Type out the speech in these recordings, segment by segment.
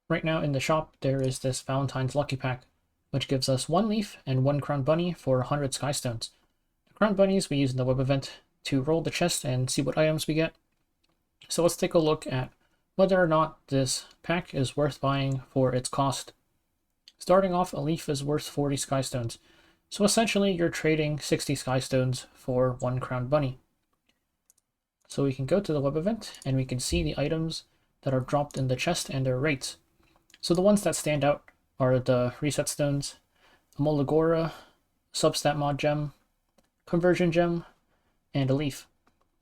Right now in the shop, there is this Valentine's Lucky Pack, which gives us 1 leaf and 1 crown bunny for 100 Skystones. The crown bunnies we use in the web event to roll the chest and see what items we get. So let's take a look at whether or not this pack is worth buying for its cost. Starting off, a leaf is worth 40 Skystones. So essentially, you're trading 60 Skystones for 1 crown bunny. So we can go to the web event and we can see the items that are dropped in the chest and their rates. So the ones that stand out are the reset stones, a Molagora, substat mod gem, conversion gem, and a leaf.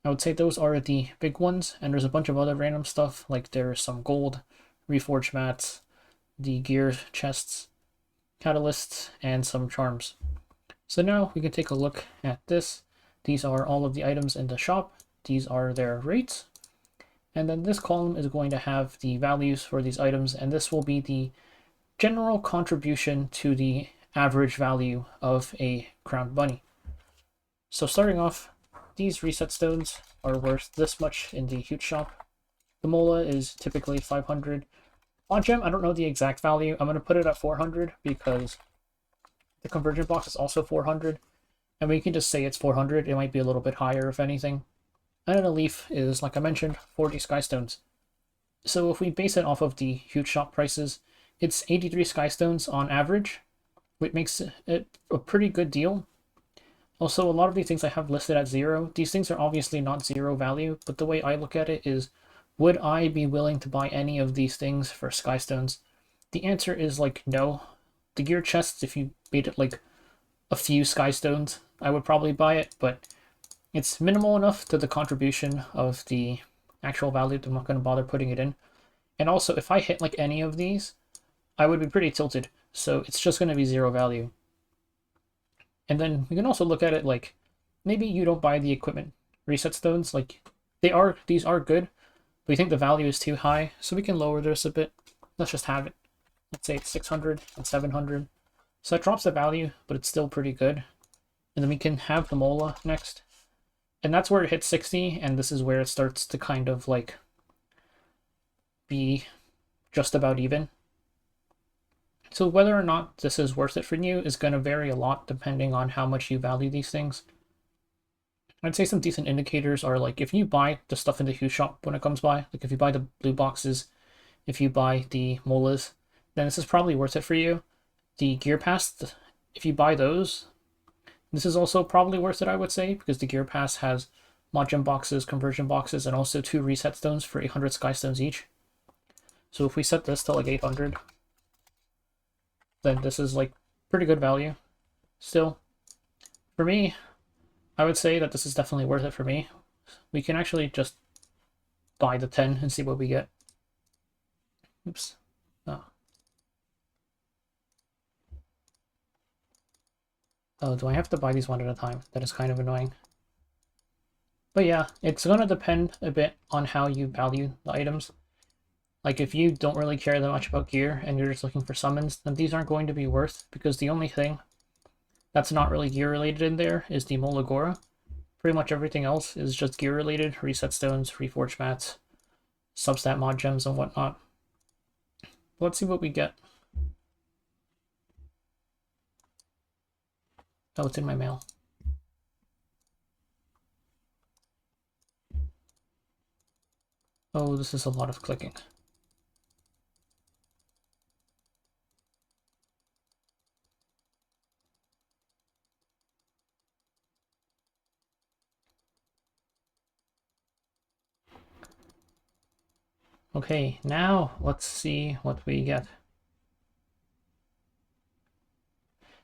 I would say those are the big ones, and there's a bunch of other random stuff, like there's some gold, reforged mats, the gear chests, catalysts, and some charms. So now we can take a look at this. These are all of the items in the shop. These are their rates. And then this column is going to have the values for these items, and this will be the general contribution to the average value of a crowned bunny. So starting off, these reset stones are worth this much in the huge shop. The mola is typically 500. On gem, I don't know the exact value. I'm going to put it at 400 because the conversion box is also 400. And we can just say it's 400. It might be a little bit higher if anything. And then a leaf is, like I mentioned, 40 Skystones. So if we base it off of the huge shop prices, it's 83 Skystones on average, which makes it a pretty good deal. Also, a lot of these things I have listed at 0. These things are obviously not 0 value, but the way I look at it is, would I be willing to buy any of these things for Skystones? The answer is like no. The gear chests, if you made it like a few Skystones, I would probably buy it, but it's minimal enough to the contribution of the actual value that I'm not going to bother putting it in. And also, if I hit like any of these, I would be pretty tilted, so it's just going to be 0 value. And then we can also look at it like, maybe you don't buy the equipment reset stones, like these are good, but we think the value is too high, so we can lower this a bit. Let's just have it. Let's say it's 600 and 700. So it drops the value, but it's still pretty good. And then we can have the mola next. And that's where it hits 60, and this is where it starts to kind of like be just about even. So whether or not this is worth it for you is going to vary a lot depending on how much you value these things. I'd say some decent indicators are like if you buy the stuff in the huge shop when it comes by, like if you buy the blue boxes, if you buy the molas, then this is probably worth it for you. The gear pass, if you buy those, this is also probably worth it, I would say, because the gear pass has mod gem boxes, conversion boxes, and also 2 reset stones for 800 Skystones each. So if we set this to like 800, then this is like pretty good value. Still, for me, I would say that this is definitely worth it for me. We can actually just buy the 10 and see what we get. Oops. Oh, do I have to buy these one at a time? That is kind of annoying. But yeah, it's going to depend a bit on how you value the items. Like if you don't really care that much about gear and you're just looking for summons, then these aren't going to be worth, because the only thing that's not really gear related in there is the Molagora. Pretty much everything else is just gear related, reset stones, reforged mats, substat mod gems, and whatnot. Let's see what we get. Oh, it's in my mail. Oh, this is a lot of clicking. Okay, now let's see what we get.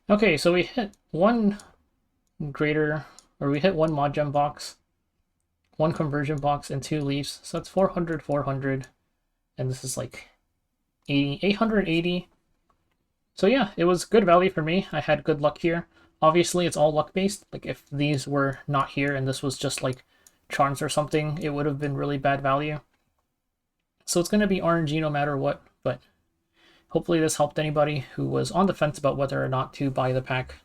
Okay, so we hit one greater, or we hit one mod gem box, one conversion box, and 2 leaves. So that's 400, 400, and this is like 880. So yeah, it was good value for me. I had good luck here. Obviously, it's all luck based. Like if these were not here and this was just like charms or something, it would have been really bad value. So it's going to be RNG no matter what, but hopefully this helped anybody who was on the fence about whether or not to buy the pack.